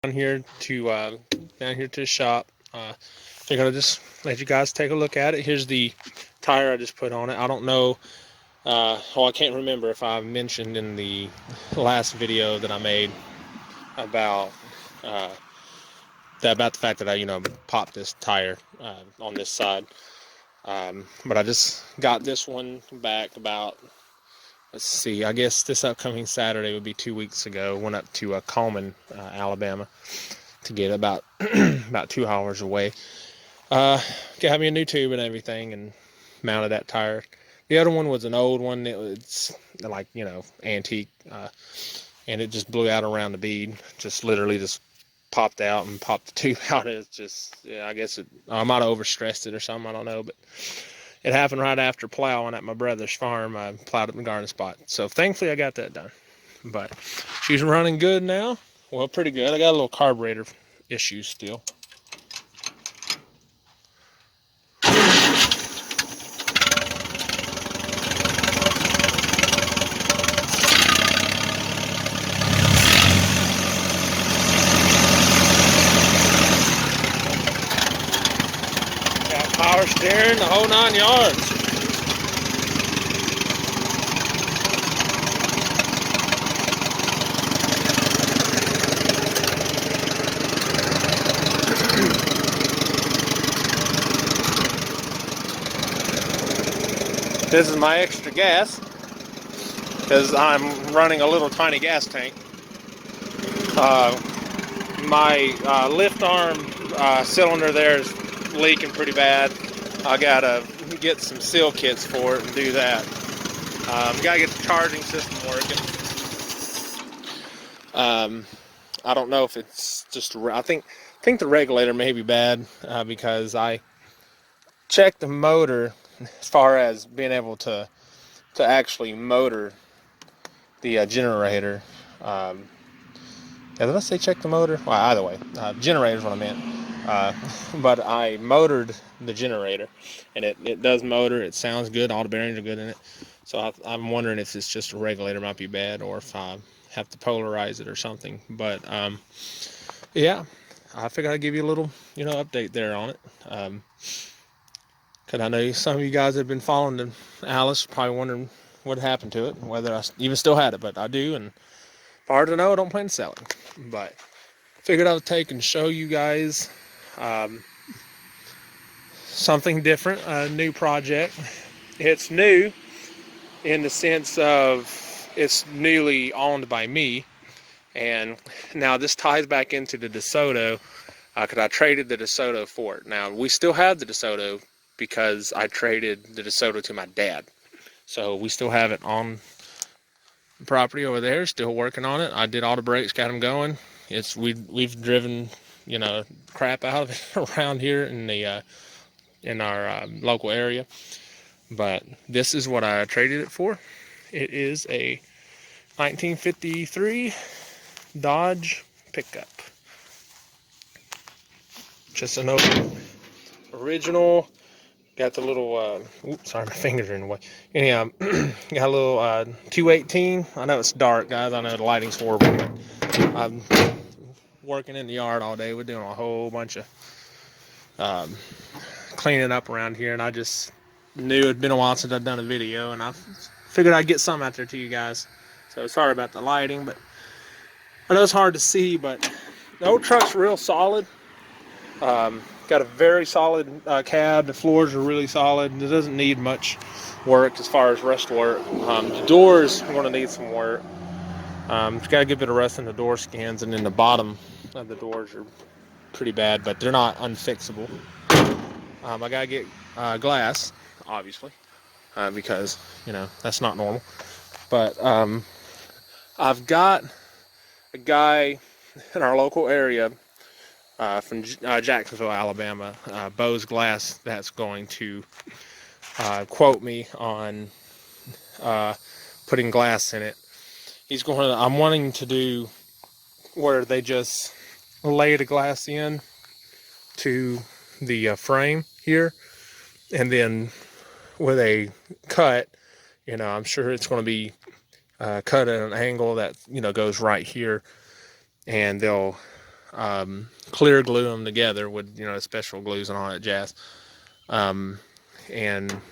down here to the shop. They're gonna just let you guys take a look at it. Here's the tire I just put on it. I don't know. I can't remember if I mentioned in the last video that I made about uh, about the fact that I popped this tire on this side. But I just got this one back about, let's see, I guess this upcoming Saturday would be 2 weeks ago. Went up to Coleman, Alabama, to get about about 2 hours away. Got me a new tube and everything, and mounted that tire. The other one was an old one. It was like antique, and it just blew out around the bead. Just literally just popped out and popped the tube out. It's just, yeah, I guess I might have overstressed it or something. I don't know, but it happened right after plowing at my brother's farm. I plowed up the garden spot, so thankfully I got that done. But she's running good now. Well, pretty good. I got a little carburetor issues still. Got power steering, the whole 9 yards. This is my extra gas because I'm running a little tiny gas tank. My lift arm cylinder there is leaking pretty bad. I gotta get some seal kits for it and do that. Gotta get the charging system working. I don't know if it's just, I think the regulator may be bad because I checked the motor as far as being able to actually motor the generator. Did I say check the motor? Well, either way, generator is what I meant. But I motored the generator, and it does motor. It sounds good. All the bearings are good in it. So I'm wondering if it's just a regulator might be bad, or if I have to polarize it or something. But yeah, I figured I'd give you a little update there on it. Because I know some of you guys that have been following the Alice probably wondering what happened to it, whether I even still had it, but I do, and if hard to know, I don't plan to sell it. But figured I would take and show you guys something different, a new project. It's new in the sense of it's newly owned by me, and now this ties back into the DeSoto because I traded the DeSoto for it. Now we still have the DeSoto because I traded the DeSoto to my dad, so we still have it on the property over there, still working on it. I did all the brakes, got them going. We've driven crap out of it around here in our local area, but this is what I traded it for. It is a 1953 Dodge pickup, just an original. Got the little oops, sorry, my fingers are in the way. Anyhow, got a little 218. I know it's dark, guys. I know the lighting's horrible, but I'm working in the yard all day. We're doing a whole bunch of cleaning up around here, and I just knew it'd been a while since I'd done a video, and I figured I'd get some out there to you guys. So sorry about the lighting, but I know it's hard to see, but the old truck's real solid. Got a very solid cab. The floors are really solid. It doesn't need much work as far as rust work. The doors are going to need some work. It's got a good bit of rust in the door skins, and then the bottom of the doors are pretty bad, but they're not unfixable. I got to get glass, obviously, because that's not normal. But I've got a guy in our local area from Jacksonville, Alabama, Bose Glass, that's going to quote me on putting glass in it. I'm wanting to do where they just lay the glass in to the frame here, and then with a cut, I'm sure it's going to be cut at an angle that goes right here, and they'll clear glue them together with, you know, special glues and all that jazz. And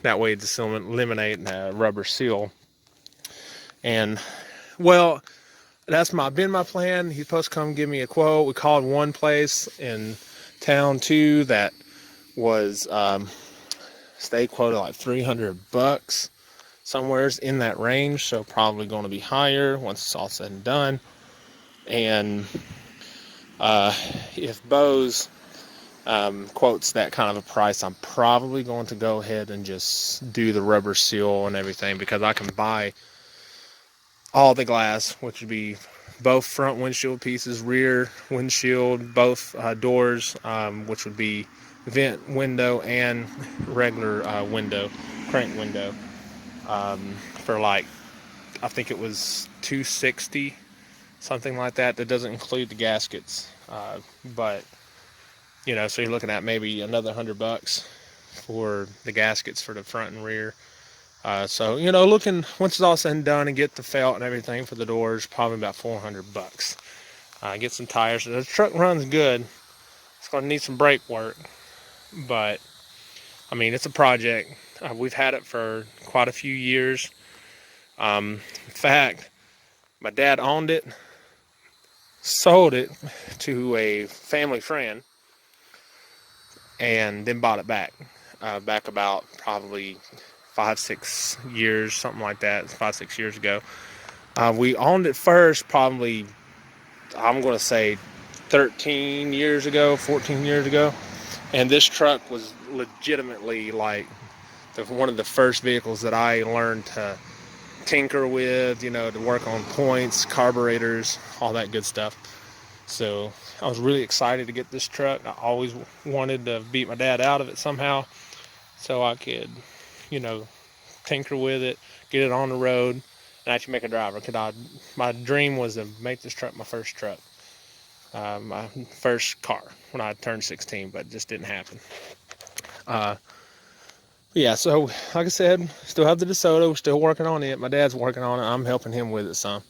that way to eliminate the rubber seal. And well, that's been my plan. He's supposed to come give me a quote. We called one place in town too that was they quoted like $300, somewhere's in that range, so probably going to be higher once it's all said and done. And if Bose quotes that kind of a price, I'm probably going to go ahead and just do the rubber seal and everything, because I can buy all the glass, which would be both front windshield pieces, rear windshield, both doors, which would be vent window and regular window, crank window, for like, I think it was $260, something like that. That doesn't include the gaskets, but you know, so you're looking at maybe another $100 for the gaskets for the front and rear. So, you know, once it's all said and done and get the felt and everything for the doors, probably about $400. Get some tires. The truck runs good. It's going to need some brake work, but I mean, it's a project. We've had it for quite a few years. In fact, my dad owned it, sold it to a family friend, and then bought it back. Back about probably 5-6 years, something like that, 5-6 years ago. We owned it first, probably, I'm going to say 13 years ago, 14 years ago. And this truck was legitimately like one of the first vehicles that I learned to tinker with, you know, to work on points, carburetors, all that good stuff. So I was really excited to get this truck. I always wanted to beat my dad out of it somehow, so I could, you know, tinker with it, get it on the road, and actually make a driver. My dream was to make this truck my first truck, my first car when I turned 16, but it just didn't happen. Yeah, so like I said, still have the DeSoto, we're still working on it. My dad's working on it. I'm helping him with it some,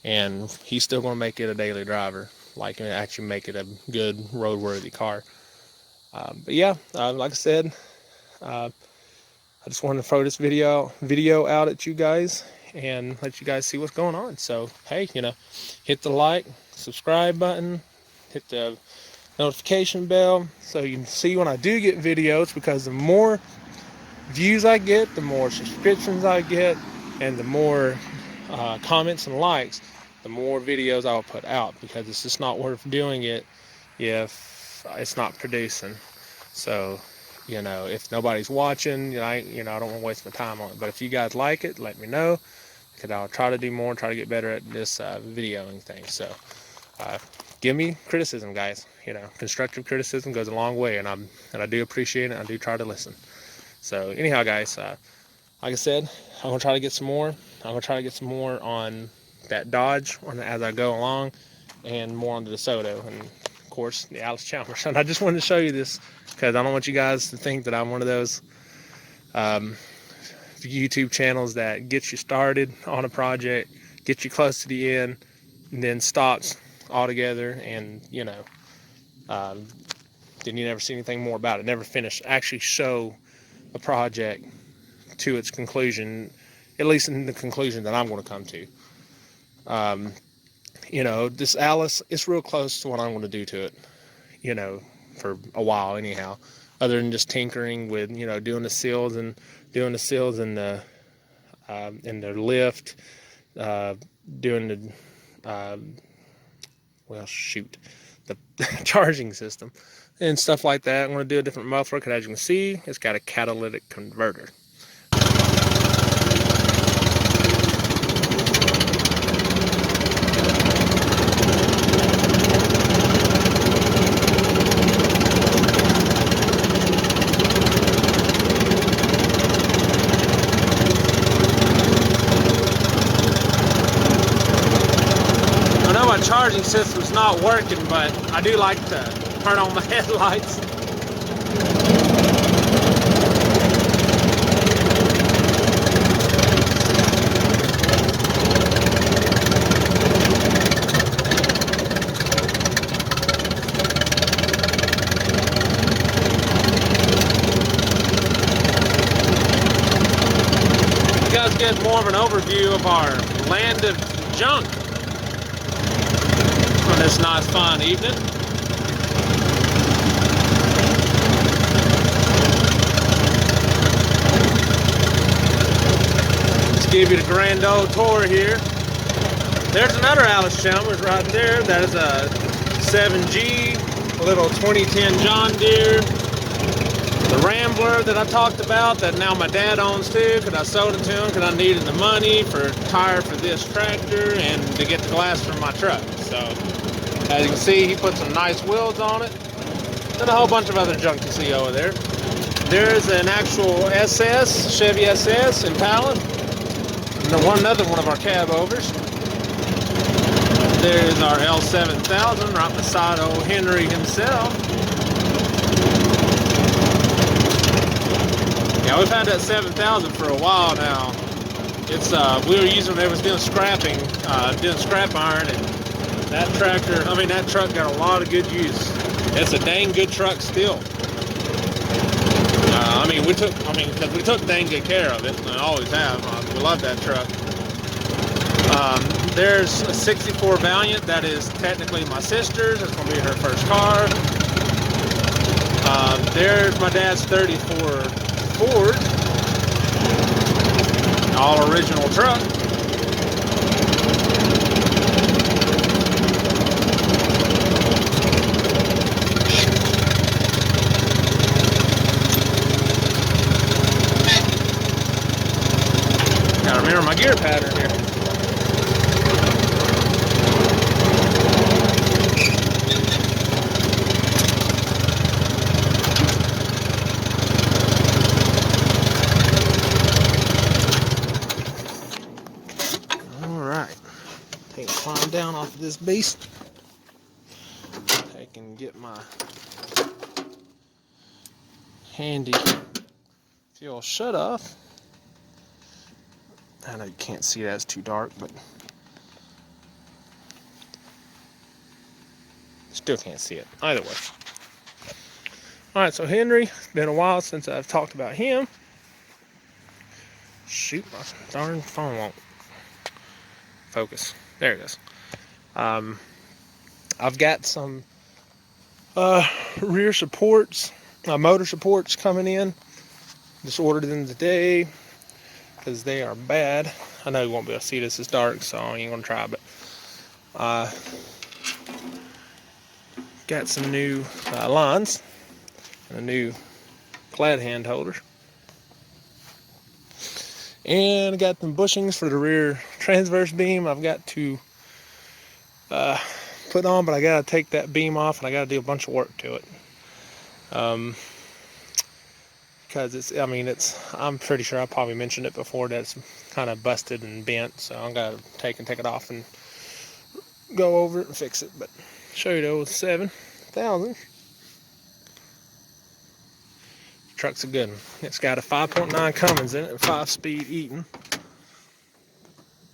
and he's still going to make it a daily driver, like actually make it a good roadworthy car. But yeah, like I said, I just wanted to throw this video out at you guys and let you guys see what's going on. So hey, you know, hit the like, subscribe button, hit the notification bell so you can see when I do get videos, because the more views I get, the more subscriptions I get, and the more comments and likes, the more videos I'll put out, because it's just not worth doing it if it's not producing. So, you know, if nobody's watching, I don't want to waste my time on it. But if you guys like it, let me know, because I'll try to do more, try to get better at this videoing thing. So give me criticism, guys. You know, constructive criticism goes a long way, and I do appreciate it. I do try to listen. So anyhow, guys, like I said, I'm gonna try to get some more. I'm gonna try to get some more on that Dodge as I go along, and more on the DeSoto, and of course the Allis Chalmers. And I just wanted to show you this because I don't want you guys to think that I'm one of those YouTube channels that gets you started on a project, gets you close to the end, and then stops altogether, and you know, then you never see anything more about it. Never finish, actually show a project to its conclusion, at least in the conclusion that I'm going to come to. You know, this Allis, it's real close to what I'm going to do to it, you know, for a while anyhow, other than just tinkering with, you know, doing the seals and the lift, doing the the charging system and stuff like that. I'm going to do a different muffler, because as you can see, it's got a catalytic converter. I know my charging system's not working, but I do like to turn on my headlights. bit more of an overview of our land of junk on this nice fine evening. Let's give you the grand old tour here. There's another Allis-Chalmers right there. That is a 7G, a little 2010 John Deere. The Rambler that I talked about, that now my dad owns too, because I sold it to him because I needed the money for a tire for this tractor and to get the glass for my truck. So, as you can see, he put some nice wheels on it. And a whole bunch of other junk you see over there. There's an actual SS, Chevy SS Impala. And another one of our cab overs. There's our L7000 right beside old Henry himself. Yeah, we've had that 7000 for a while now. It's we were using it was doing scrapping, doing scrap iron, and that truck got a lot of good use. It's a dang good truck still. Because we took dang good care of it, and I always have. We love that truck. There's a 64 Valiant that is technically my sister's. It's going to be her first car. There's my dad's 34 Ford, all original truck. Gotta remember my gear pattern here. Climb down off of this beast. I can get my handy fuel shut off. I know you can't see that, it's too dark, but still can't see it. Either way. Alright, so Henry, it's been a while since I've talked about him. Shoot, my darn phone won't focus. There it goes. I've got some rear supports, motor supports coming in. Just ordered them today because they are bad. I know you won't be able to see this, it's dark, so I ain't gonna try, but got some new lines and a new clad hand holder. And I got them bushings for the rear transverse beam I've got to put on, but I gotta take that beam off and I gotta do a bunch of work to it. Because I'm pretty sure I probably mentioned it before that it's kind of busted and bent, so I'm gonna take it off and go over it and fix it. But show you the old 7000. Truck's a good one. It's got a 5.9 Cummins in it and 5-speed Eaton.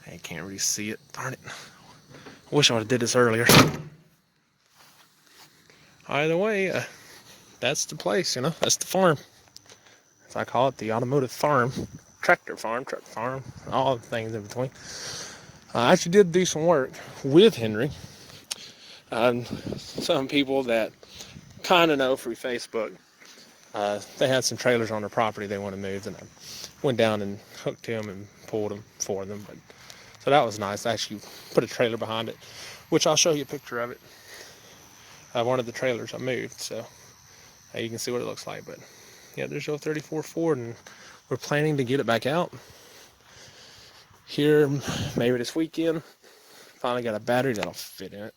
I can't really see it. Darn it. I wish I would have did this earlier. Either way, that's the place, you know. That's the farm. As I call it, the automotive farm. Tractor farm, truck farm, all the things in between. I actually did do some work with Henry. Some people that kind of know through Facebook. They had some trailers on their property they want to move, and I went down and hooked them and pulled them for them. So that was nice. I actually put a trailer behind it, which I'll show you a picture of it. One of the trailers I moved, so you can see what it looks like. But yeah, there's your 34 Ford, and we're planning to get it back out here maybe this weekend. Finally got a battery that'll fit in it.